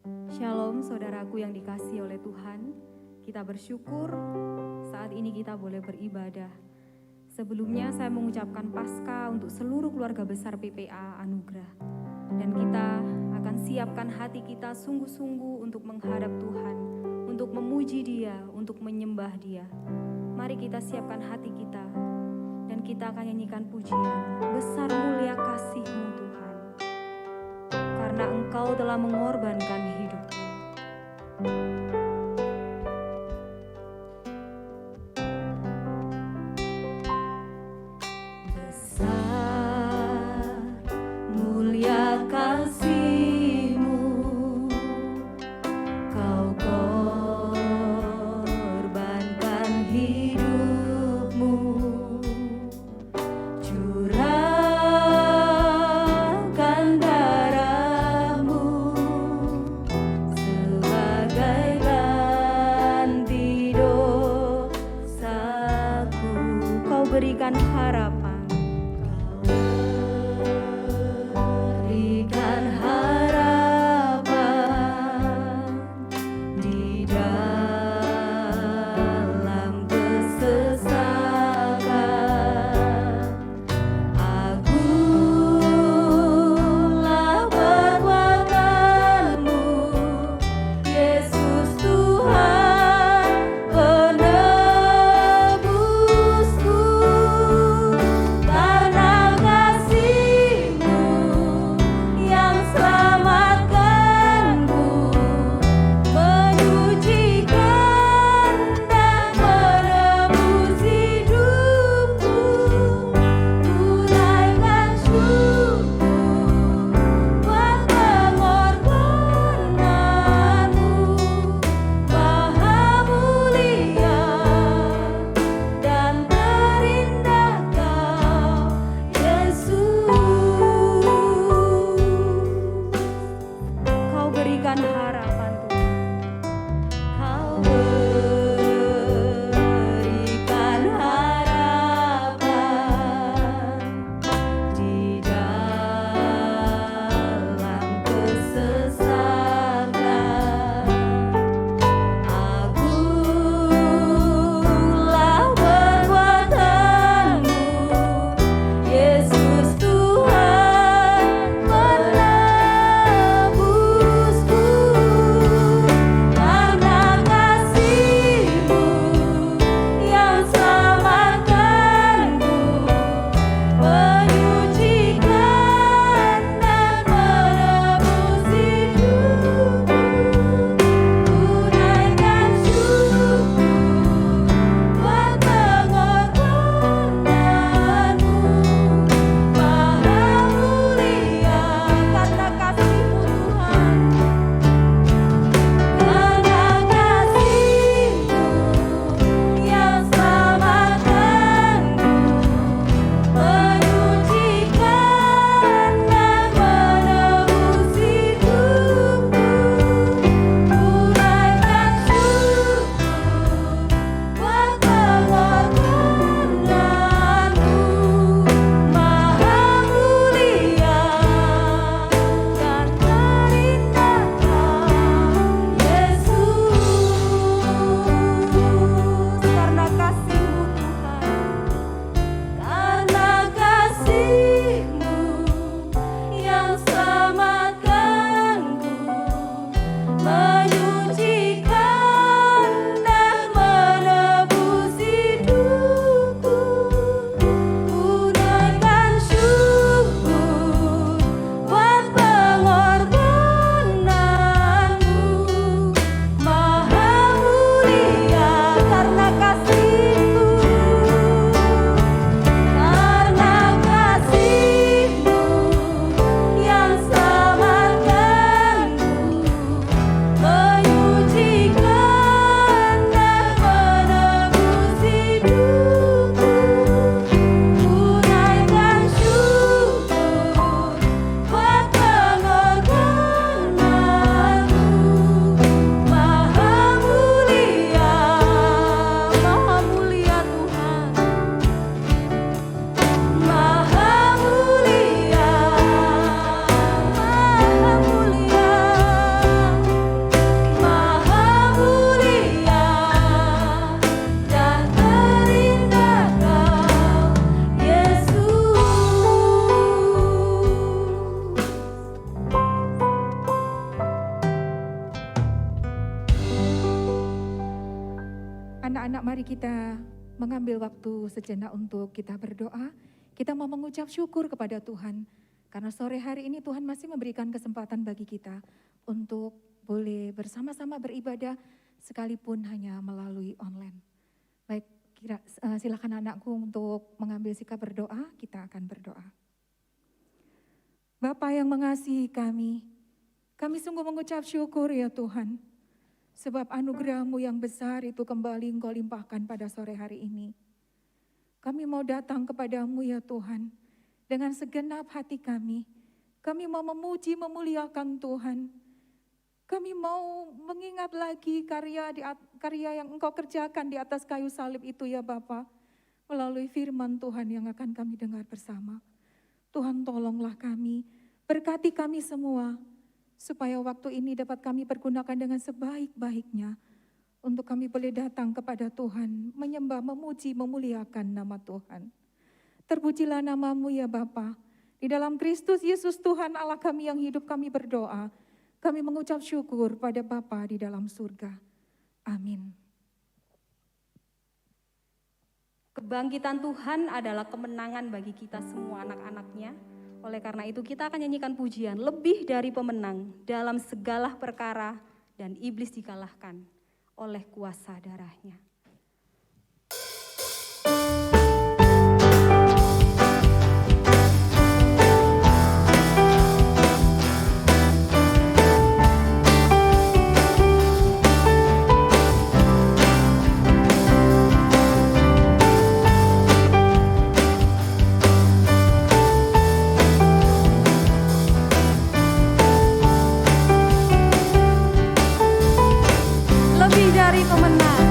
Shalom saudaraku yang dikasihi oleh Tuhan. Kita bersyukur saat ini kita boleh beribadah. Sebelumnya saya mengucapkan Paskah untuk seluruh keluarga besar PPA Anugerah. Dan kita akan siapkan hati kita sungguh-sungguh untuk menghadap Tuhan, untuk memuji Dia, untuk menyembah Dia. Mari kita siapkan hati kita dan kita akan nyanyikan pujian. Besar mulia kasih-Mu Tuhan, karena Engkau telah mengorbankan hidup. Besar mulia kasih-Mu, Kau korbankan hidup-Mu, curahkan darah-Mu sebagai ganti dosaku. Kau berikan harapan, berikan harapan di dalam kesesakan. Agunglah perbuatan-Mu, Yesus Tuhan penebusku. mari kita mengambil waktu sejenak untuk kita berdoa. Kita mau mengucap syukur kepada Tuhan. Karena sore hari ini Tuhan masih memberikan kesempatan bagi kita untuk boleh bersama-sama beribadah sekalipun hanya melalui online. Baik, silakan anakku untuk mengambil sikap berdoa, kita akan berdoa. Bapa yang mengasihi kami sungguh mengucap syukur ya Tuhan. Sebab anugerah-Mu yang besar itu kembali Engkau limpahkan pada sore hari ini. Kami mau datang kepada-Mu ya Tuhan, dengan segenap hati kami. Kami mau memuji, memuliakan Tuhan. Kami mau mengingat lagi karya yang Engkau kerjakan di atas kayu salib itu ya Bapa, melalui firman Tuhan yang akan kami dengar bersama. Tuhan tolonglah kami, berkati kami semua, supaya waktu ini dapat kami pergunakan dengan sebaik-baiknya untuk kami boleh datang kepada Tuhan, menyembah, memuji, memuliakan nama Tuhan. Terpujilah nama-Mu ya Bapa. Di dalam Kristus Yesus Tuhan Allah kami yang hidup kami berdoa. Kami mengucap syukur pada Bapa di dalam surga. Amin. Kebangkitan Tuhan adalah kemenangan bagi kita semua anak-anaknya. Oleh karena itu kita akan nyanyikan pujian lebih dari pemenang dalam segala perkara dan iblis dikalahkan oleh kuasa darahnya. Lebih dari pemenang.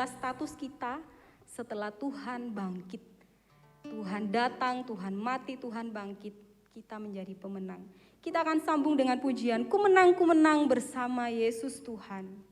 adalah status kita setelah Tuhan bangkit. Tuhan datang, Tuhan mati, Tuhan bangkit. Kita menjadi pemenang. Kita akan sambung dengan pujian, ku menang bersama Yesus Tuhan.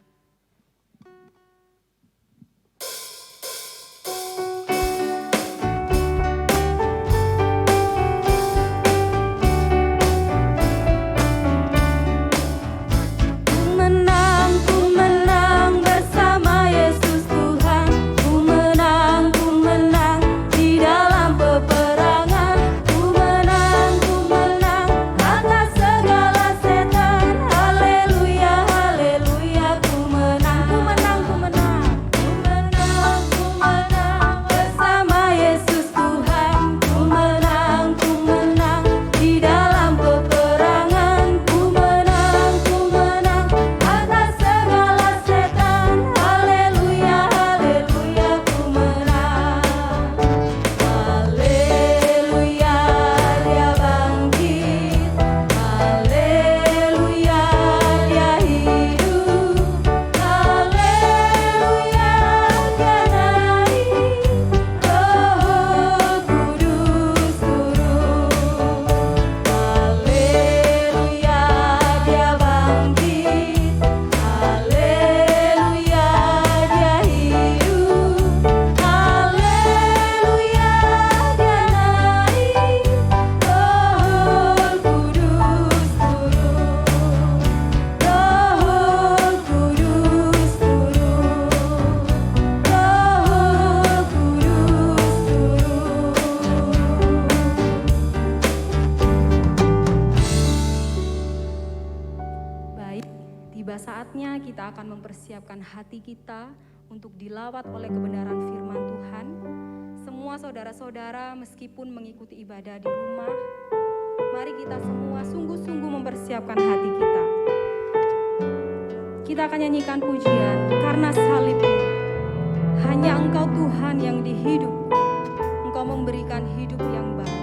Kita akan mempersiapkan hati kita untuk dilawat oleh kebenaran firman Tuhan. Semua saudara-saudara meskipun mengikuti ibadah di rumah, mari kita semua sungguh-sungguh mempersiapkan hati kita. Kita akan nyanyikan pujian, karena salibmu, hanya Engkau Tuhan yang di hidupku, Engkau memberikan hidup yang baru.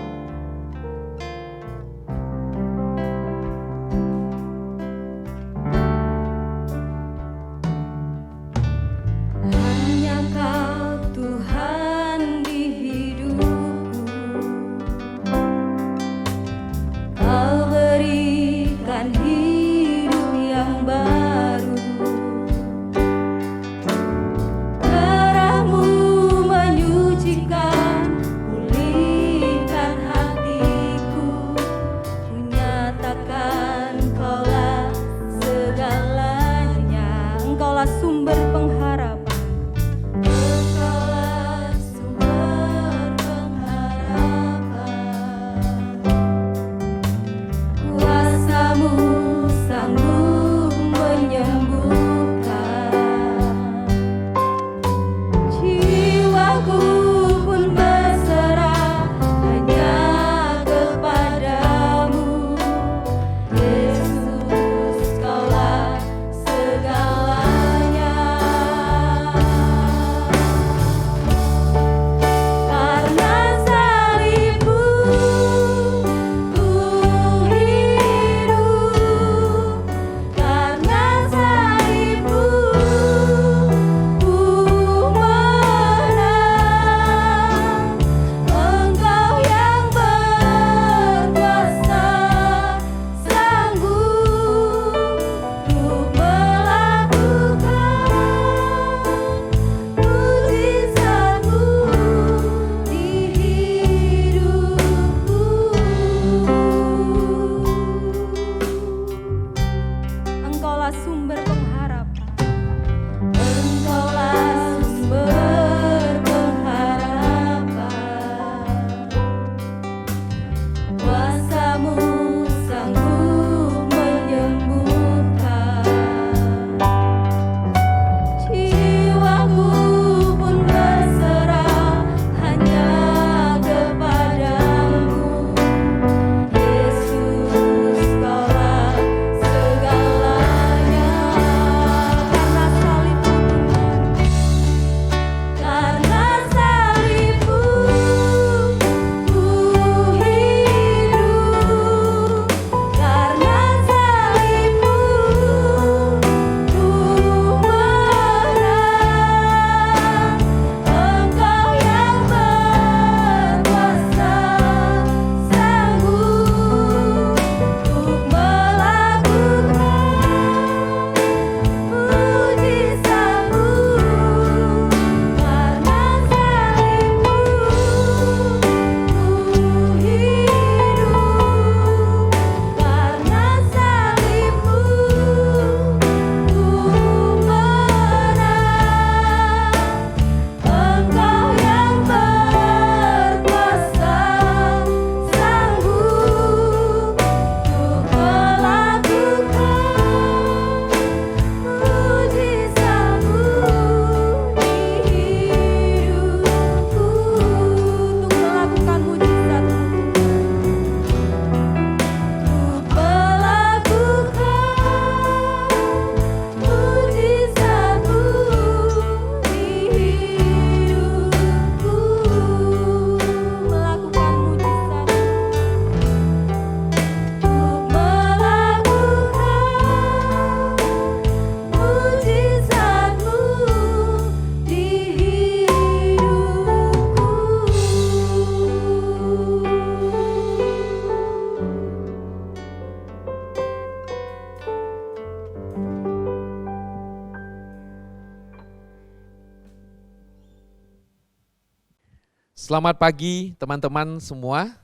Selamat pagi teman-teman semua,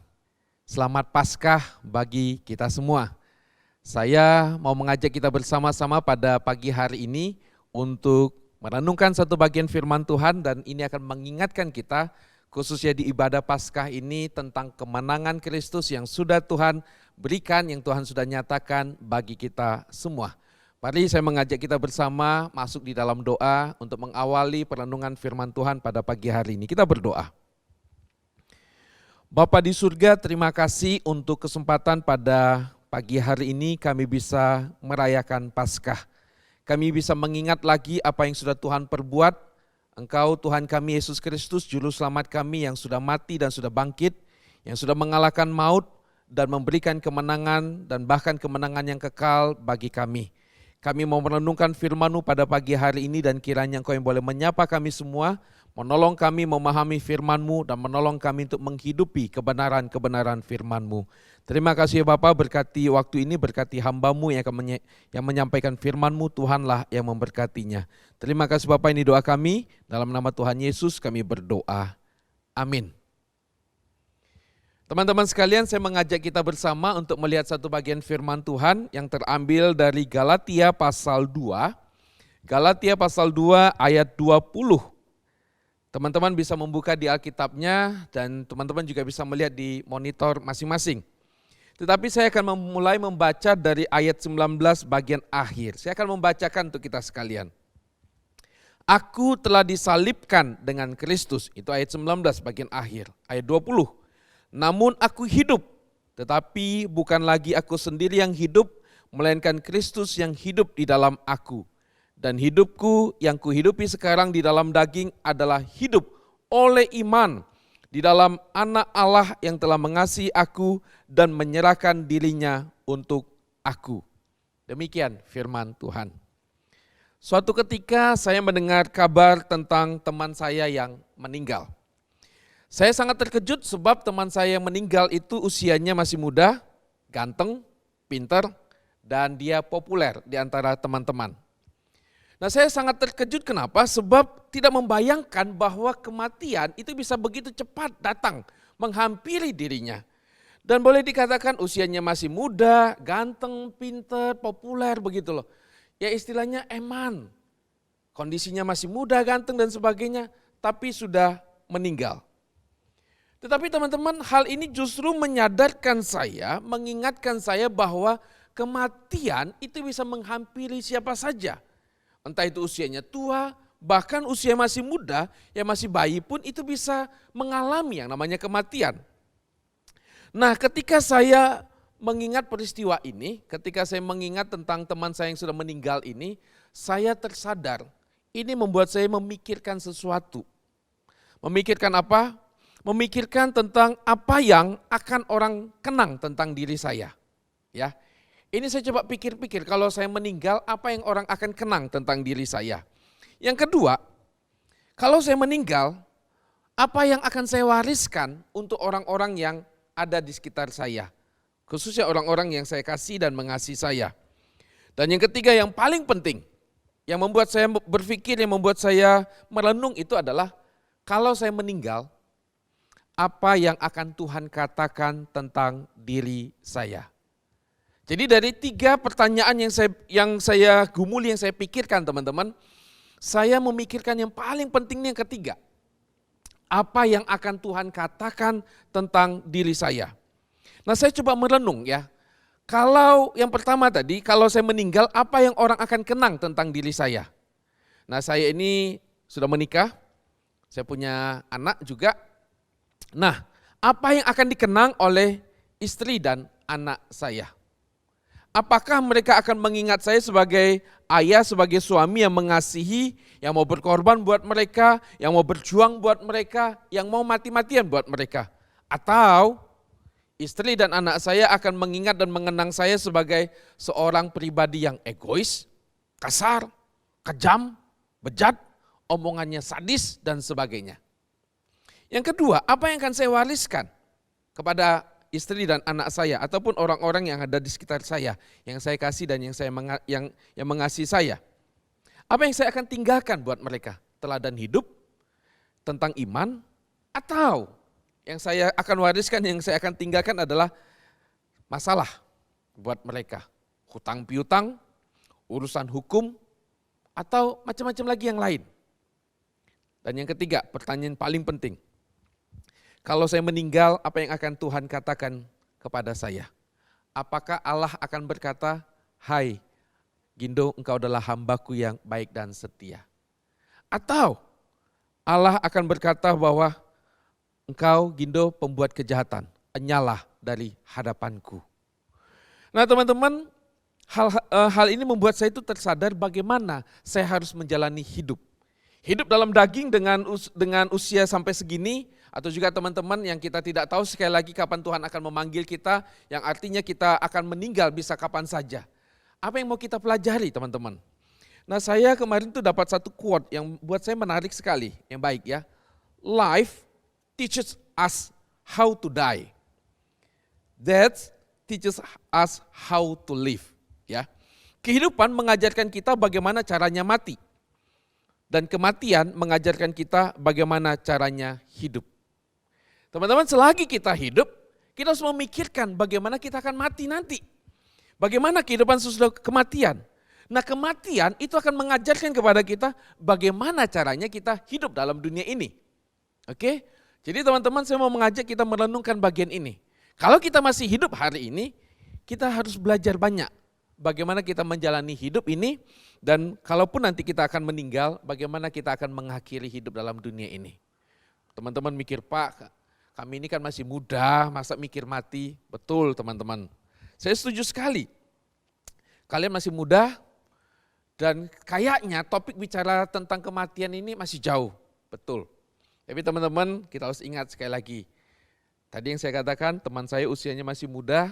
selamat Paskah bagi kita semua. Saya mau mengajak kita bersama-sama pada pagi hari ini untuk merenungkan satu bagian firman Tuhan, dan ini akan mengingatkan kita khususnya di ibadah Paskah ini tentang kemenangan Kristus yang sudah Tuhan berikan, yang Tuhan sudah nyatakan bagi kita semua. Mari saya mengajak kita bersama masuk di dalam doa untuk mengawali perenungan firman Tuhan pada pagi hari ini. Kita berdoa. Bapa di surga, terima kasih untuk kesempatan pada pagi hari ini kami bisa merayakan Paskah. Kami bisa mengingat lagi apa yang sudah Tuhan perbuat. Engkau Tuhan kami Yesus Kristus, Juru Selamat kami yang sudah mati dan sudah bangkit, yang sudah mengalahkan maut dan memberikan kemenangan dan bahkan kemenangan yang kekal bagi kami. Kami mau merenungkan firman-Mu pada pagi hari ini, dan kiranya Engkau yang boleh menyapa kami semua, menolong kami memahami firman-Mu dan menolong kami untuk menghidupi kebenaran-kebenaran firman-Mu. Terima kasih ya Bapa, berkati waktu ini, berkati hamba-Mu yang menyampaikan firman-Mu, Tuhanlah yang memberkatinya. Terima kasih Bapa, ini doa kami, dalam nama Tuhan Yesus kami berdoa. Amin. Teman-teman sekalian, saya mengajak kita bersama untuk melihat satu bagian firman Tuhan yang terambil dari Galatia pasal 2. Galatia pasal 2 ayat 20. Teman-teman bisa membuka di Alkitabnya dan teman-teman juga bisa melihat di monitor masing-masing. Tetapi saya akan mulai membaca dari ayat 19 bagian akhir. Saya akan membacakan untuk kita sekalian. Aku telah disalibkan dengan Kristus, itu ayat 19 bagian akhir. Ayat 20. Namun aku hidup, tetapi bukan lagi aku sendiri yang hidup, melainkan Kristus yang hidup di dalam aku. Dan hidupku yang kuhidupi sekarang di dalam daging adalah hidup oleh iman di dalam Anak Allah yang telah mengasihi aku dan menyerahkan dirinya untuk aku. Demikian firman Tuhan. Suatu ketika saya mendengar kabar tentang teman saya yang meninggal. Saya sangat terkejut sebab teman saya yang meninggal itu usianya masih muda, ganteng, pintar, dan dia populer di antara teman-teman. Nah, saya sangat terkejut kenapa? Sebab tidak membayangkan bahwa kematian itu bisa begitu cepat datang, menghampiri dirinya. Dan boleh dikatakan usianya masih muda, ganteng, pintar, populer begitu loh. Ya istilahnya eman, kondisinya masih muda, ganteng dan sebagainya, tapi sudah meninggal. Tetapi teman-teman, hal ini justru menyadarkan saya, mengingatkan saya bahwa kematian itu bisa menghampiri siapa saja. Entah itu usianya tua, bahkan usia masih muda, yang masih bayi pun itu bisa mengalami yang namanya kematian. Nah, ketika saya mengingat peristiwa ini, ketika saya mengingat tentang teman saya yang sudah meninggal ini, saya tersadar ini membuat saya memikirkan sesuatu. Memikirkan apa? Memikirkan tentang apa yang akan orang kenang tentang diri saya. Ya, ini saya coba pikir-pikir, kalau saya meninggal apa yang orang akan kenang tentang diri saya. Yang kedua, kalau saya meninggal, apa yang akan saya wariskan untuk orang-orang yang ada di sekitar saya. Khususnya orang-orang yang saya kasih dan mengasihi saya. Dan yang ketiga yang paling penting, yang membuat saya berpikir, yang membuat saya merenung itu adalah kalau saya meninggal, apa yang akan Tuhan katakan tentang diri saya. Jadi dari 3 pertanyaan yang saya gumuli, yang saya pikirkan teman-teman, saya memikirkan yang paling penting yang ketiga. Apa yang akan Tuhan katakan tentang diri saya. Nah, saya coba merenung ya. Kalau yang pertama tadi, kalau saya meninggal, apa yang orang akan kenang tentang diri saya. Nah, saya ini sudah menikah, saya punya anak juga. Nah, apa yang akan dikenang oleh istri dan anak saya? Apakah mereka akan mengingat saya sebagai ayah, sebagai suami yang mengasihi, yang mau berkorban buat mereka, yang mau berjuang buat mereka, yang mau mati-matian buat mereka? Atau istri dan anak saya akan mengingat dan mengenang saya sebagai seorang pribadi yang egois, kasar, kejam, bejat, omongannya sadis dan sebagainya? Yang kedua, apa yang akan saya wariskan kepada istri dan anak saya ataupun orang-orang yang ada di sekitar saya, yang saya kasih dan yang mengasihi saya? Apa yang saya akan tinggalkan buat mereka? Teladan hidup, tentang iman, Atau yang saya akan wariskan, yang saya akan tinggalkan adalah masalah buat mereka. Hutang piutang, urusan hukum, atau macam-macam lagi yang lain. Dan yang ketiga, pertanyaan paling penting. Kalau saya meninggal, apa yang akan Tuhan katakan kepada saya? Apakah Allah akan berkata, "Hai Gindo, engkau adalah hambaku yang baik dan setia"? Atau Allah akan berkata bahwa engkau Gindo pembuat kejahatan, enyalah dari hadapanku. Nah teman-teman, hal ini membuat saya itu tersadar bagaimana saya harus menjalani hidup. Hidup dalam daging dengan usia sampai segini, atau juga teman-teman yang kita tidak tahu sekali lagi kapan Tuhan akan memanggil kita, yang artinya kita akan meninggal bisa kapan saja. Apa yang mau kita pelajari teman-teman? Nah saya kemarin tuh dapat satu quote yang buat saya menarik sekali, yang baik ya. Life teaches us how to die. Death teaches us how to live. Ya, kehidupan mengajarkan kita bagaimana caranya mati. Dan kematian mengajarkan kita bagaimana caranya hidup. Teman-teman, selagi kita hidup, kita harus memikirkan bagaimana kita akan mati nanti. Bagaimana kehidupan sesudah kematian. Nah kematian itu akan mengajarkan kepada kita bagaimana caranya kita hidup dalam dunia ini. Oke? Jadi teman-teman, saya mau mengajak kita merenungkan bagian ini. Kalau kita masih hidup hari ini, kita harus belajar banyak. Bagaimana kita menjalani hidup ini, dan kalaupun nanti kita akan meninggal, bagaimana kita akan mengakhiri hidup dalam dunia ini. Teman-teman mikir, "Pak, kami ini kan masih muda, masa mikir mati?" Betul teman-teman, saya setuju sekali. Kalian masih muda, dan kayaknya topik bicara tentang kematian ini masih jauh, betul. Tapi teman-teman, kita harus ingat sekali lagi. Tadi yang saya katakan, teman saya usianya masih muda,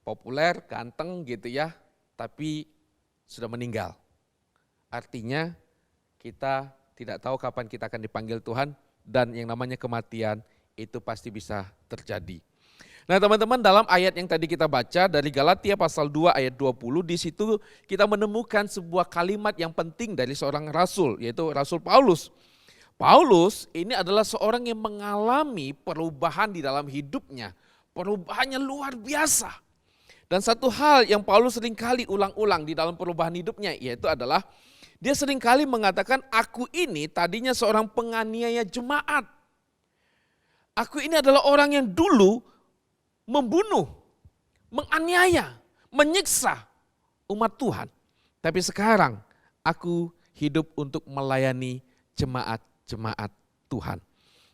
populer, ganteng gitu ya, tapi sudah meninggal. Artinya kita tidak tahu kapan kita akan dipanggil Tuhan, dan yang namanya kematian itu pasti bisa terjadi. Nah teman-teman, dalam ayat yang tadi kita baca dari Galatia pasal 2 ayat 20, di situ kita menemukan sebuah kalimat yang penting dari seorang rasul, yaitu Rasul Paulus. Paulus ini adalah seorang yang mengalami perubahan di dalam hidupnya, perubahannya luar biasa. Dan satu hal yang Paulus seringkali ulang-ulang di dalam perubahan hidupnya, yaitu adalah dia seringkali mengatakan, "Aku ini tadinya seorang penganiaya jemaat. Aku ini adalah orang yang dulu membunuh, menganiaya, menyiksa umat Tuhan. Tapi sekarang aku hidup untuk melayani jemaat-jemaat Tuhan."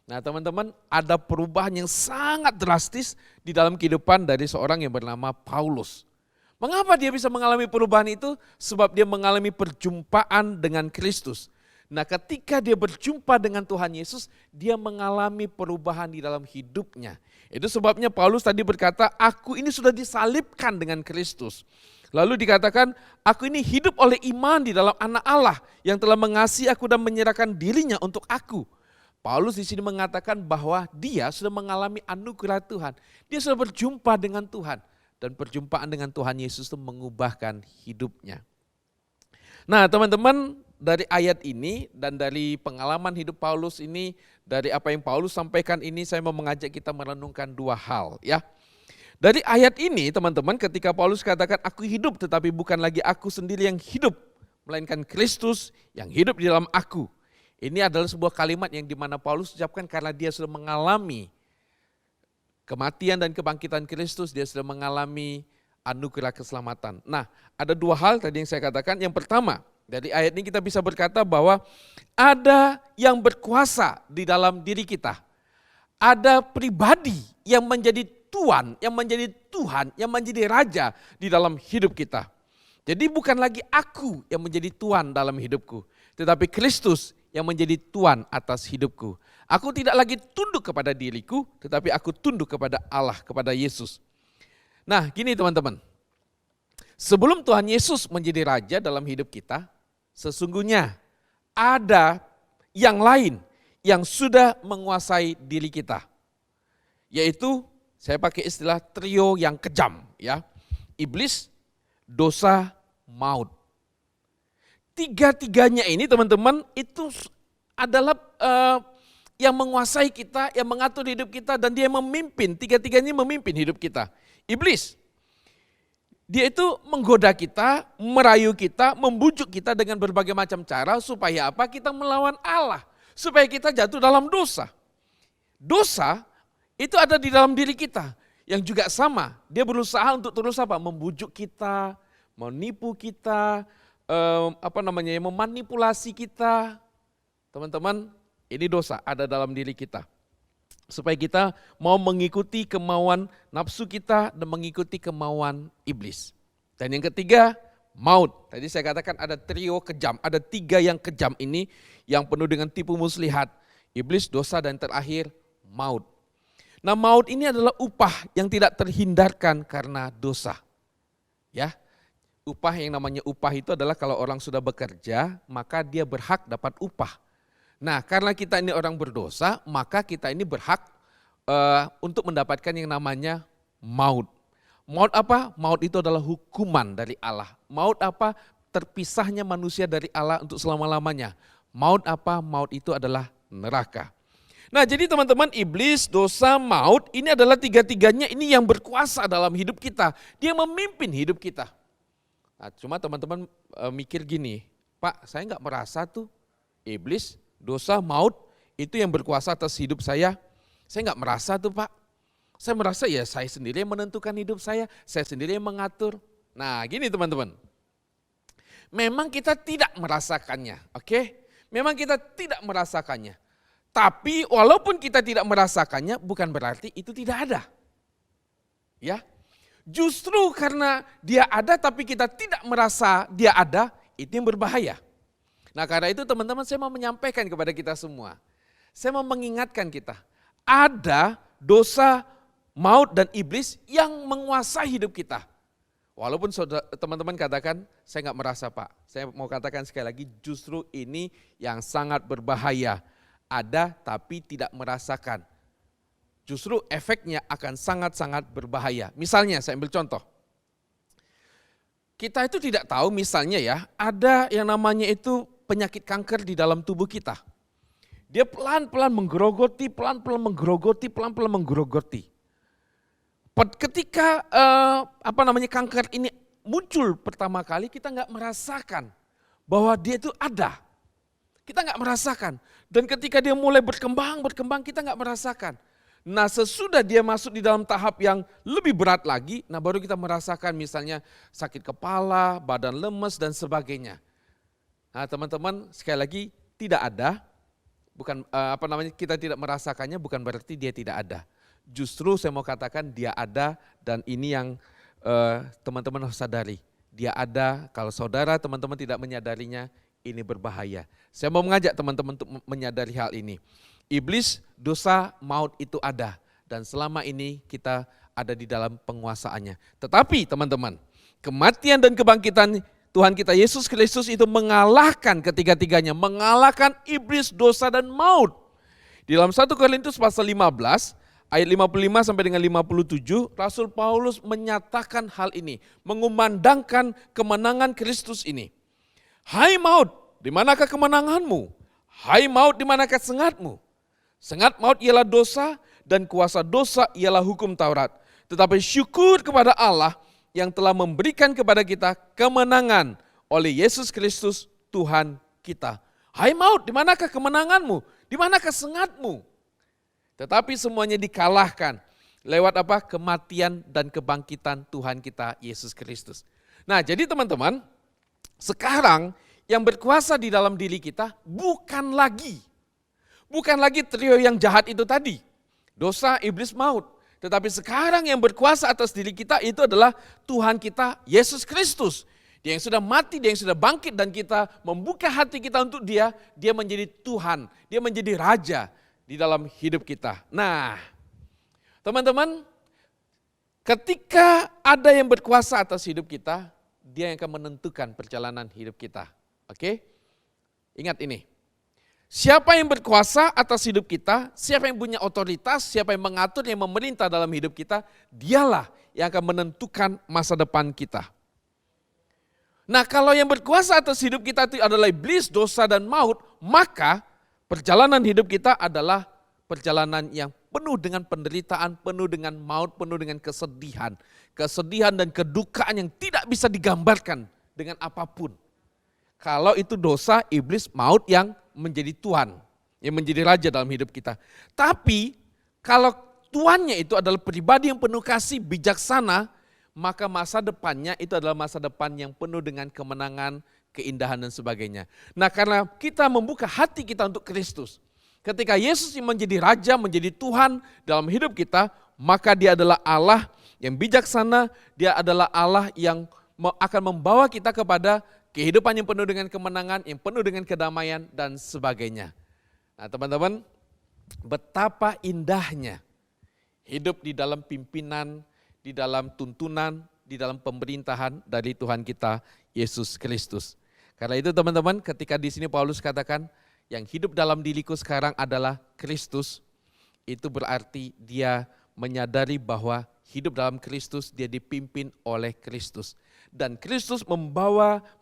Nah teman-teman, ada perubahan yang sangat drastis di dalam kehidupan dari seorang yang bernama Paulus. Mengapa dia bisa mengalami perubahan itu? Sebab dia mengalami perjumpaan dengan Kristus. Nah ketika dia berjumpa dengan Tuhan Yesus, dia mengalami perubahan di dalam hidupnya. Itu sebabnya Paulus tadi berkata, "Aku ini sudah disalibkan dengan Kristus." Lalu dikatakan, "Aku ini hidup oleh iman di dalam Anak Allah yang telah mengasihi aku dan menyerahkan dirinya untuk aku." Paulus di sini mengatakan bahwa dia sudah mengalami anugerah Tuhan. Dia sudah berjumpa dengan Tuhan. Dan perjumpaan dengan Tuhan Yesus itu mengubahkan hidupnya. Nah teman-teman, dari ayat ini dan dari pengalaman hidup Paulus ini, dari apa yang Paulus sampaikan ini, saya mau mengajak kita merenungkan dua hal ya. Dari ayat ini teman-teman, ketika Paulus katakan, "Aku hidup tetapi bukan lagi aku sendiri yang hidup, melainkan Kristus yang hidup di dalam aku." Ini adalah sebuah kalimat yang dimana Paulus ucapkan karena dia sudah mengalami kematian dan kebangkitan Kristus, dia sudah mengalami anugerah keselamatan. Nah, ada dua hal tadi yang saya katakan. Yang pertama, dari ayat ini kita bisa berkata bahwa ada yang berkuasa di dalam diri kita. Ada pribadi yang menjadi Tuhan, yang menjadi Tuhan, yang menjadi Raja di dalam hidup kita. Jadi bukan lagi aku yang menjadi Tuhan dalam hidupku, tetapi Kristus yang menjadi Tuhan atas hidupku. Aku tidak lagi tunduk kepada diriku, tetapi aku tunduk kepada Allah, kepada Yesus. Nah gini teman-teman, sebelum Tuhan Yesus menjadi Raja dalam hidup kita, sesungguhnya ada yang lain yang sudah menguasai diri kita. Yaitu saya pakai istilah trio yang kejam ya. Iblis, dosa, maut. Tiga-tiganya ini teman-teman itu adalah yang menguasai kita, yang mengatur hidup kita, dan dia yang memimpin, tiga-tiganya memimpin hidup kita. Iblis. Dia itu menggoda kita, merayu kita, membujuk kita dengan berbagai macam cara supaya apa? Kita melawan Allah, supaya kita jatuh dalam dosa. Dosa itu ada di dalam diri kita, yang juga sama. Dia berusaha untuk terus apa? Membujuk kita, menipu kita, memanipulasi kita. Teman-teman, ini dosa ada dalam diri kita. Supaya kita mau mengikuti kemauan nafsu kita dan mengikuti kemauan iblis. Dan yang ketiga, maut. Tadi saya katakan ada trio kejam, ada 3 yang kejam ini yang penuh dengan tipu muslihat. Iblis, dosa, dan terakhir maut. Nah, maut ini adalah upah yang tidak terhindarkan karena dosa. Ya. Upah, yang namanya upah itu adalah kalau orang sudah bekerja, maka dia berhak dapat upah. Nah, karena kita ini orang berdosa, maka kita ini berhak untuk mendapatkan yang namanya maut. Maut apa? Maut itu adalah hukuman dari Allah. Maut apa? Terpisahnya manusia dari Allah untuk selama-lamanya. Maut apa? Maut itu adalah neraka. Nah, jadi teman-teman, iblis, dosa, maut, ini adalah tiga-tiganya ini yang berkuasa dalam hidup kita. Dia memimpin hidup kita. Nah, cuma teman-teman mikir gini, Pak, saya nggak merasa tuh iblis, dosa, maut itu yang berkuasa atas hidup saya. Saya nggak merasa tuh, Pak. Saya merasa ya saya sendiri yang menentukan hidup saya sendiri yang mengatur. Nah, gini teman-teman. Memang kita tidak merasakannya, oke? Memang kita tidak merasakannya. Tapi walaupun kita tidak merasakannya bukan berarti itu tidak ada. Ya. Justru karena dia ada tapi kita tidak merasa dia ada, itu yang berbahaya. Nah, karena itu teman-teman, saya mau menyampaikan kepada kita semua. Saya mau mengingatkan kita, ada dosa, maut, dan iblis yang menguasai hidup kita. Walaupun teman-teman katakan, saya nggak merasa, Pak. Saya mau katakan sekali lagi, justru ini yang sangat berbahaya. Ada tapi tidak merasakan. Justru efeknya akan sangat-sangat berbahaya. Misalnya, saya ambil contoh. Kita itu tidak tahu misalnya ya, ada yang namanya itu penyakit kanker di dalam tubuh kita. Dia pelan-pelan menggerogoti, pelan-pelan menggerogoti, pelan-pelan menggerogoti. Ketika kanker ini muncul pertama kali, kita nggak merasakan bahwa dia itu ada. Kita nggak merasakan. Dan ketika dia mulai berkembang, kita nggak merasakan. Nah, sesudah dia masuk di dalam tahap yang lebih berat lagi, nah baru kita merasakan misalnya sakit kepala, badan lemes, dan sebagainya. Nah, teman-teman, sekali lagi tidak ada, bukan kita tidak merasakannya bukan berarti dia tidak ada. Justru saya mau katakan dia ada, dan ini yang teman-teman harus sadari. Dia ada, kalau saudara teman-teman tidak menyadarinya, ini berbahaya. Saya mau mengajak teman-teman untuk menyadari hal ini. Iblis, dosa, maut itu ada, dan selama ini kita ada di dalam penguasaannya. Tetapi teman-teman, kematian dan kebangkitan Tuhan kita Yesus Kristus itu mengalahkan ketiga-tiganya, mengalahkan iblis, dosa, dan maut. Di dalam 1 Korintus pasal 15, ayat 55 sampai dengan 57, Rasul Paulus menyatakan hal ini, mengumandangkan kemenangan Kristus ini. Hai maut, di manakah kemenanganmu? Hai maut, di manakah sengatmu? Sengat maut ialah dosa, dan kuasa dosa ialah hukum Taurat. Tetapi syukur kepada Allah yang telah memberikan kepada kita kemenangan oleh Yesus Kristus Tuhan kita. Hai maut, di manakah kemenanganmu? Di manakah sengatmu? Tetapi semuanya dikalahkan lewat apa? Kematian dan kebangkitan Tuhan kita Yesus Kristus. Nah, jadi teman-teman, sekarang yang berkuasa di dalam diri kita bukan lagi trio yang jahat itu tadi. Dosa, iblis, maut. Tetapi sekarang yang berkuasa atas diri kita itu adalah Tuhan kita Yesus Kristus. Dia yang sudah mati, dia yang sudah bangkit, dan kita membuka hati kita untuk dia menjadi Tuhan, dia menjadi Raja di dalam hidup kita. Nah, teman-teman, ketika ada yang berkuasa atas hidup kita, dia yang akan menentukan perjalanan hidup kita. Oke? Ingat ini. Siapa yang berkuasa atas hidup kita, siapa yang punya otoritas, siapa yang mengatur, yang memerintah dalam hidup kita, dialah yang akan menentukan masa depan kita. Nah, kalau yang berkuasa atas hidup kita itu adalah iblis, dosa, dan maut, maka Perjalanan hidup kita adalah perjalanan yang penuh dengan penderitaan, penuh dengan maut, penuh dengan kesedihan. Kesedihan dan kedukaan yang tidak bisa digambarkan dengan apapun. Kalau itu dosa, iblis, maut yang menjadi Tuhan, yang menjadi raja dalam hidup kita. Tapi kalau Tuannya itu adalah pribadi yang penuh kasih, bijaksana, maka masa depannya itu adalah masa depan yang penuh dengan kemenangan, keindahan dan sebagainya. Nah, karena kita membuka hati kita untuk Kristus, ketika Yesus menjadi raja, menjadi Tuhan dalam hidup kita, maka Dia adalah Allah yang bijaksana, Dia adalah Allah yang akan membawa kita kepada kehidupan yang penuh dengan kemenangan, yang penuh dengan kedamaian dan sebagainya. Nah, teman-teman, betapa indahnya hidup di dalam pimpinan, di dalam tuntunan, di dalam pemerintahan dari Tuhan kita Yesus Kristus. Karena itu teman-teman, ketika di sini Paulus katakan yang hidup dalam diriku sekarang adalah Kristus, itu berarti dia menyadari bahwa hidup dalam Kristus, dia dipimpin oleh Kristus. Dan Kristus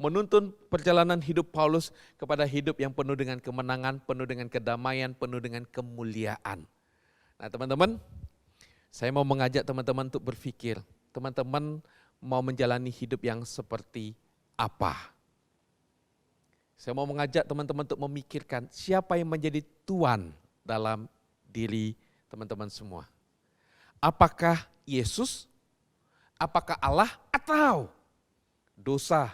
menuntun perjalanan hidup Paulus kepada hidup yang penuh dengan kemenangan, penuh dengan kedamaian, penuh dengan kemuliaan. Nah, teman-teman, saya mau mengajak teman-teman untuk berpikir, teman-teman mau menjalani hidup yang seperti apa? Saya mau mengajak teman-teman untuk memikirkan siapa yang menjadi Tuhan dalam diri teman-teman semua. Apakah Yesus? Apakah Allah? Atau dosa,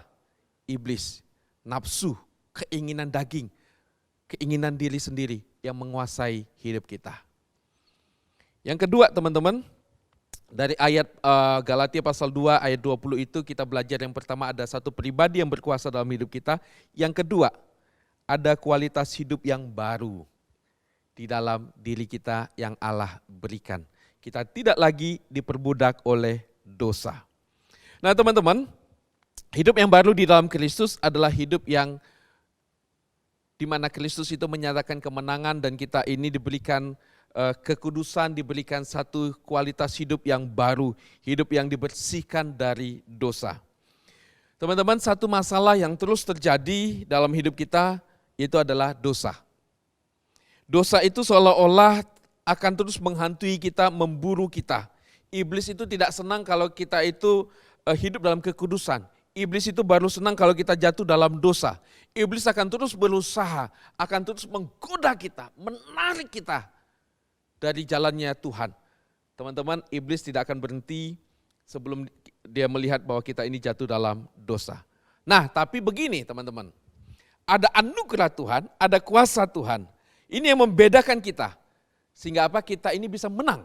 iblis, nafsu, keinginan daging, keinginan diri sendiri yang menguasai hidup kita? Yang kedua teman-teman, dari ayat Galatia pasal 2 ayat 20 itu kita belajar yang pertama ada satu pribadi yang berkuasa dalam hidup kita. Yang kedua, ada kualitas hidup yang baru di dalam diri kita yang Allah berikan. Kita tidak lagi diperbudak oleh dosa. Nah teman-teman, hidup yang baru di dalam Kristus adalah hidup yang di mana Kristus itu menyatakan kemenangan dan kita ini diberikan kekudusan, diberikan satu kualitas hidup yang baru, hidup yang dibersihkan dari dosa. Teman-teman, satu masalah yang terus terjadi dalam hidup kita itu adalah dosa. Dosa itu seolah-olah akan terus menghantui kita, memburu kita. Iblis itu tidak senang kalau kita itu hidup dalam kekudusan. Iblis itu baru senang kalau kita jatuh dalam dosa. Iblis akan terus berusaha, akan terus menggoda kita, menarik kita dari jalannya Tuhan. Teman-teman, iblis tidak akan berhenti sebelum dia melihat bahwa kita ini jatuh dalam dosa. Nah, tapi begini teman-teman, ada anugerah Tuhan, ada kuasa Tuhan. Ini yang membedakan kita, sehingga apa? Kita ini bisa menang.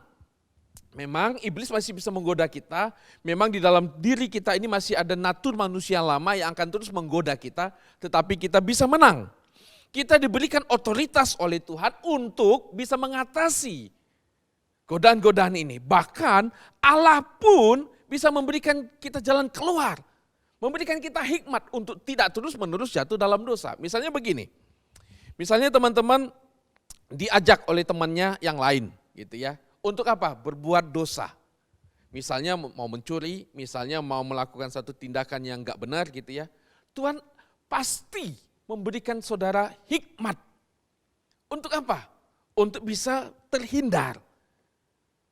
Memang iblis masih bisa menggoda kita, memang di dalam diri kita ini masih ada natur manusia lama yang akan terus menggoda kita, tetapi kita bisa menang. Kita diberikan otoritas oleh Tuhan untuk bisa mengatasi godaan-godaan ini. Bahkan Allah pun bisa memberikan kita jalan keluar. Memberikan kita hikmat untuk tidak terus-menerus jatuh dalam dosa. Misalnya begini, misalnya teman-teman diajak oleh temannya yang lain gitu ya. Untuk apa? Berbuat dosa. Misalnya mau mencuri, misalnya mau melakukan satu tindakan yang enggak benar gitu ya. Tuhan pasti memberikan saudara hikmat. Untuk apa? Untuk bisa terhindar.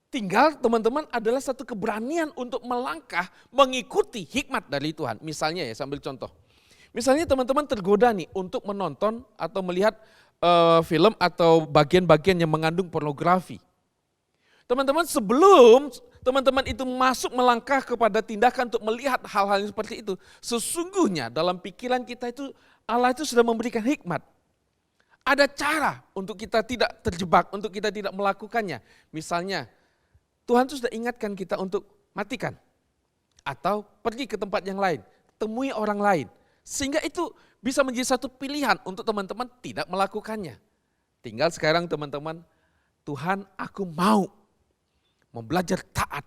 Tinggal teman-teman adalah satu keberanian untuk melangkah mengikuti hikmat dari Tuhan. Misalnya ya, sambil contoh. Misalnya teman-teman tergoda nih untuk menonton atau melihat film atau bagian-bagian yang mengandung pornografi. Teman-teman, sebelum teman-teman itu masuk melangkah kepada tindakan untuk melihat hal-hal yang seperti itu, sesungguhnya dalam pikiran kita itu Allah itu sudah memberikan hikmat. Ada cara untuk kita tidak terjebak, untuk kita tidak melakukannya. Misalnya, Tuhan itu sudah ingatkan kita untuk matikan. Atau pergi ke tempat yang lain, temui orang lain. Sehingga itu bisa menjadi satu pilihan untuk teman-teman tidak melakukannya. Tinggal sekarang teman-teman, Tuhan aku mau belajar taat.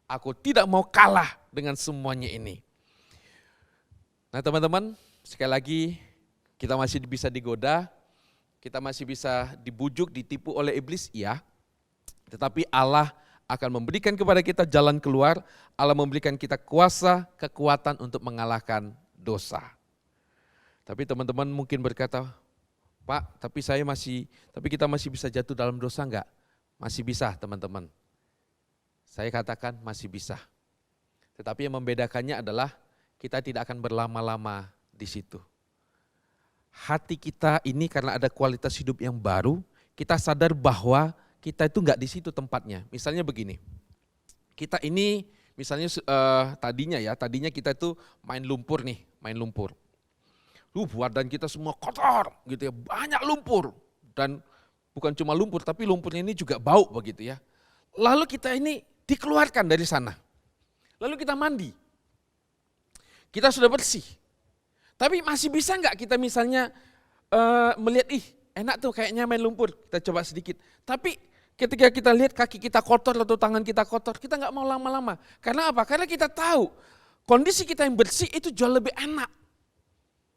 Aku tidak mau kalah dengan semuanya ini. Nah teman-teman, sekali lagi kita masih bisa digoda, kita masih bisa dibujuk, ditipu oleh iblis, iya. Tetapi Allah akan memberikan kepada kita jalan keluar, Allah memberikan kita kuasa, kekuatan untuk mengalahkan dosa. Tapi teman-teman mungkin berkata, Pak, tapi kita masih bisa jatuh dalam dosa enggak? Masih bisa teman-teman. Saya katakan masih bisa. Tetapi yang membedakannya adalah kita tidak akan berlama-lama di situ. Hati kita ini karena ada kualitas hidup yang baru, kita sadar bahwa kita itu enggak di situ tempatnya. Misalnya begini, kita ini misalnya tadinya kita itu main lumpur. Badan kita semua kotor gitu ya, banyak lumpur. Dan bukan cuma lumpur, tapi lumpurnya ini juga bau begitu ya. Lalu kita ini dikeluarkan dari sana. Lalu kita mandi. Kita sudah bersih. Tapi masih bisa enggak kita misalnya melihat, enak tuh kayaknya main lumpur, kita coba sedikit. Tapi ketika kita lihat kaki kita kotor atau tangan kita kotor, kita enggak mau lama-lama. Karena apa? Karena kita tahu kondisi kita yang bersih itu jauh lebih enak.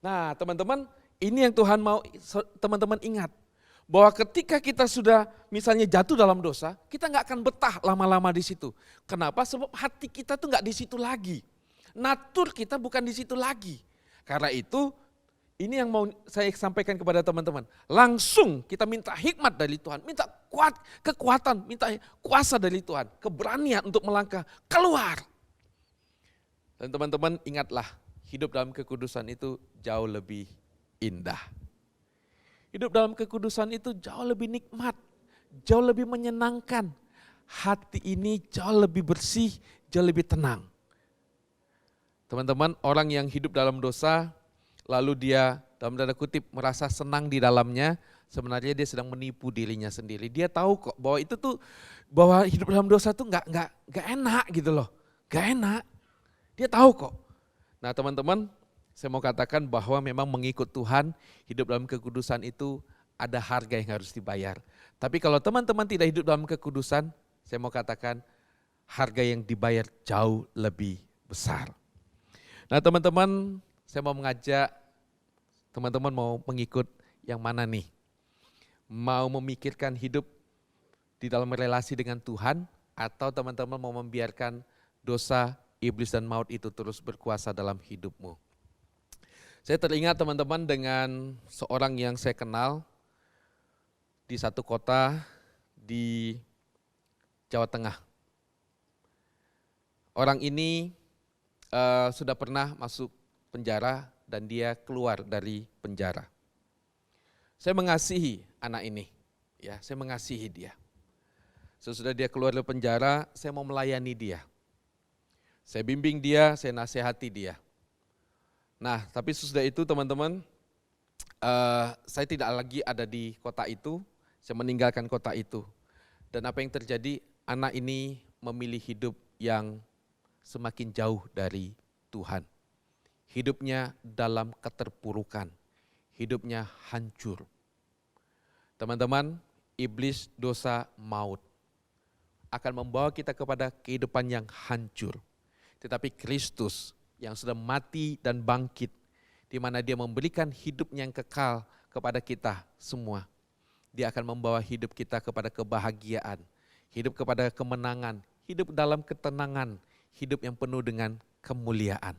Nah teman-teman, ini yang Tuhan mau teman-teman ingat. Bahwa ketika kita sudah misalnya jatuh dalam dosa, kita nggak akan betah lama-lama di situ. Kenapa? Sebab hati kita tuh nggak di situ lagi. Natur kita bukan di situ lagi. Karena itu, ini yang mau saya sampaikan kepada teman-teman. Langsung kita minta hikmat dari Tuhan, minta kekuatan, minta kuasa dari Tuhan, keberanian untuk melangkah keluar. Dan teman-teman ingatlah, hidup dalam kekudusan itu jauh lebih indah. Hidup dalam kekudusan itu jauh lebih nikmat, jauh lebih menyenangkan. Hati ini jauh lebih bersih, jauh lebih tenang. Teman-teman, orang yang hidup dalam dosa, lalu dia dalam tanda kutip merasa senang di dalamnya, sebenarnya dia sedang menipu dirinya sendiri. Dia tahu kok bahwa itu tuh, bahwa hidup dalam dosa tuh nggak enak gitu loh, nggak enak. Dia tahu kok. Nah teman-teman, saya mau katakan bahwa memang mengikut Tuhan, hidup dalam kekudusan itu ada harga yang harus dibayar. Tapi kalau teman-teman tidak hidup dalam kekudusan, saya mau katakan harga yang dibayar jauh lebih besar. Nah teman-teman, saya mau mengajak teman-teman mau mengikut yang mana nih? Mau memikirkan hidup di dalam relasi dengan Tuhan, atau teman-teman mau membiarkan dosa, iblis dan maut itu terus berkuasa dalam hidupmu? Saya teringat teman-teman dengan seorang yang saya kenal di satu kota di Jawa Tengah. Orang ini sudah pernah masuk penjara dan dia keluar dari penjara. Saya mengasihi anak ini, ya, saya mengasihi dia. Sesudah dia keluar dari penjara, saya mau melayani dia. Saya bimbing dia, saya nasihati dia. Nah, tapi sesudah itu teman-teman, saya tidak lagi ada di kota itu, saya meninggalkan kota itu. Dan apa yang terjadi, anak ini memilih hidup yang semakin jauh dari Tuhan. Hidupnya dalam keterpurukan, hidupnya hancur. Teman-teman, iblis, dosa, maut akan membawa kita kepada kehidupan yang hancur. Tetapi Kristus yang sudah mati dan bangkit, di mana dia memberikan hidupnya yang kekal kepada kita semua. Dia akan membawa hidup kita kepada kebahagiaan, hidup kepada kemenangan, hidup dalam ketenangan, hidup yang penuh dengan kemuliaan.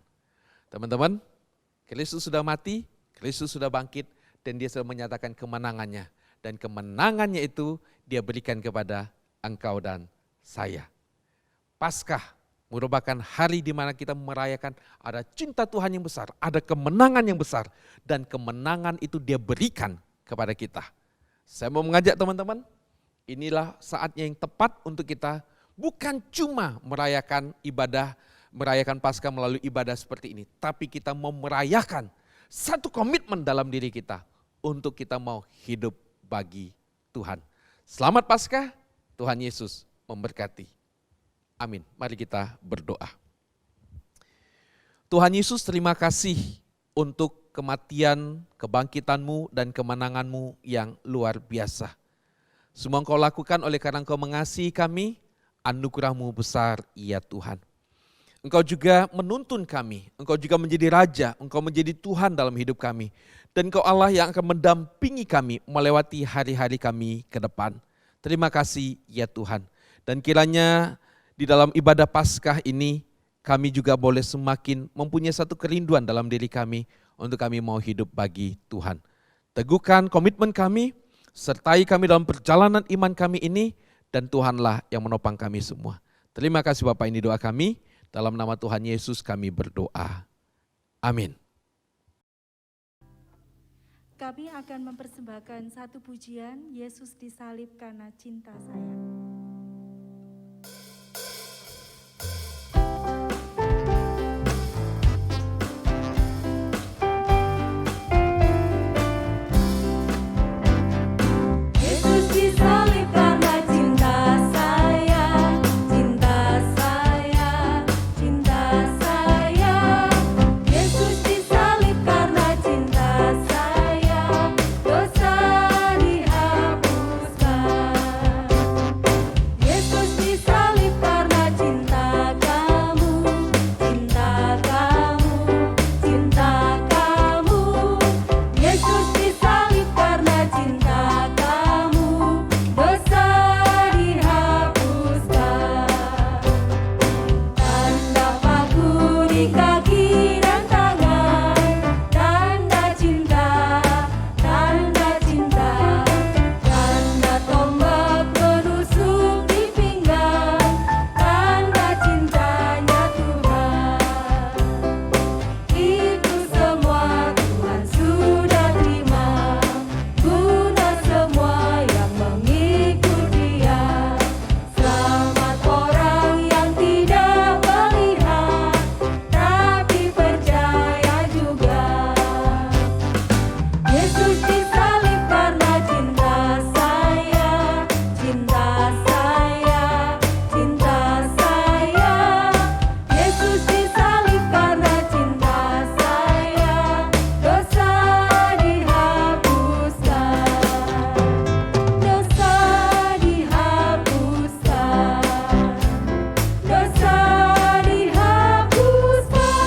Teman-teman, Kristus sudah mati, Kristus sudah bangkit, dan dia sudah menyatakan kemenangannya. Dan kemenangannya itu dia berikan kepada engkau dan saya. Paskah merupakan hari di mana kita merayakan ada cinta Tuhan yang besar, ada kemenangan yang besar, dan kemenangan itu dia berikan kepada kita. Saya mau mengajak teman-teman, inilah saatnya yang tepat untuk kita bukan cuma merayakan ibadah, merayakan Paskah melalui ibadah seperti ini, tapi kita mau merayakan satu komitmen dalam diri kita untuk kita mau hidup bagi Tuhan. Selamat Paskah, Tuhan Yesus memberkati. Amin. Mari kita berdoa. Tuhan Yesus, terima kasih untuk kematian, kebangkitan-Mu dan kemenangan-Mu yang luar biasa. Semua Engkau lakukan oleh karena Engkau mengasihi kami, anugerah-Mu besar ya Tuhan. Engkau juga menuntun kami, Engkau juga menjadi Raja, Engkau menjadi Tuhan dalam hidup kami. Dan Engkau Allah yang akan mendampingi kami melewati hari-hari kami ke depan. Terima kasih ya Tuhan. Dan kiranya di dalam ibadah Paskah ini, kami juga boleh semakin mempunyai satu kerinduan dalam diri kami untuk kami mau hidup bagi Tuhan. Teguhkan komitmen kami, sertai kami dalam perjalanan iman kami ini, dan Tuhanlah yang menopang kami semua. Terima kasih Bapak, ini doa kami, dalam nama Tuhan Yesus kami berdoa. Amin. Kami akan mempersembahkan satu pujian, Yesus disalib karena cinta saya. Yesus disalib karena cinta saya, cinta saya, cinta saya. Yesus disalib karena cinta saya, dosa dihapuskan. Yesus disalib karena cinta kamu, cinta kamu, cinta kamu. Yesus disalib karena cinta kamu, dosa dihapuskan. Tanda paku di kaki dan tangan, tanda cinta, tanda cinta. Tanda tombak menusuk di pinggang, tanda cintanya Tuhan. Itu semua Tuhan sudah terima, guna semua yang mengikut Dia. Selamat orang yang tidak melihat, tapi percaya juga. Yesus disalib karena cinta saya, cinta saya, cinta saya. Yesus disalib karena cinta saya, dosa dihapuskan, dosa dihapuskan, dosa dihapuskan.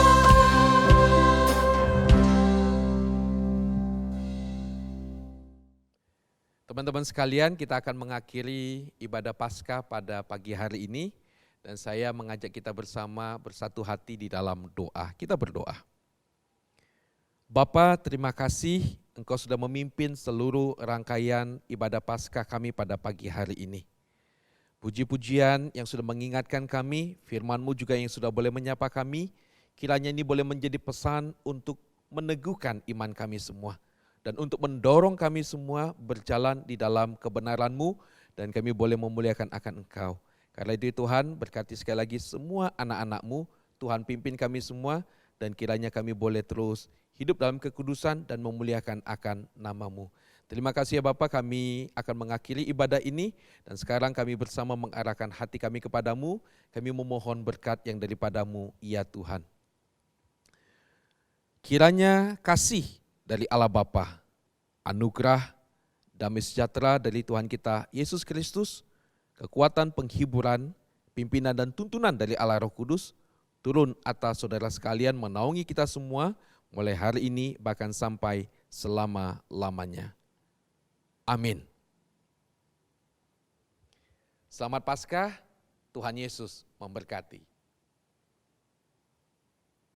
Teman-teman sekalian, kita akan mengakhiri ibadah Paskah pada pagi hari ini, dan saya mengajak kita bersama bersatu hati di dalam doa. Kita berdoa. Bapa, terima kasih Engkau sudah memimpin seluruh rangkaian ibadah Paskah kami pada pagi hari ini. Puji-pujian yang sudah mengingatkan kami, firman-Mu juga yang sudah boleh menyapa kami, kiranya ini boleh menjadi pesan untuk meneguhkan iman kami semua, dan untuk mendorong kami semua berjalan di dalam kebenaran-Mu, dan kami boleh memuliakan akan Engkau. Karena itu Tuhan, berkati sekali lagi semua anak-anak-Mu, Tuhan pimpin kami semua, dan kiranya kami boleh terus hidup dalam kekudusan dan memuliakan akan nama-Mu. Terima kasih ya Bapa, kami akan mengakhiri ibadah ini, dan sekarang kami bersama mengarahkan hati kami kepadamu, kami memohon berkat yang daripada-Mu, ya Tuhan. Kiranya kasih dari Allah Bapa, anugerah, damai sejahtera dari Tuhan kita Yesus Kristus, kekuatan penghiburan, pimpinan dan tuntunan dari Allah Roh Kudus, turun atas saudara sekalian, menaungi kita semua, mulai hari ini bahkan sampai selama-lamanya. Amin. Selamat Paskah, Tuhan Yesus memberkati.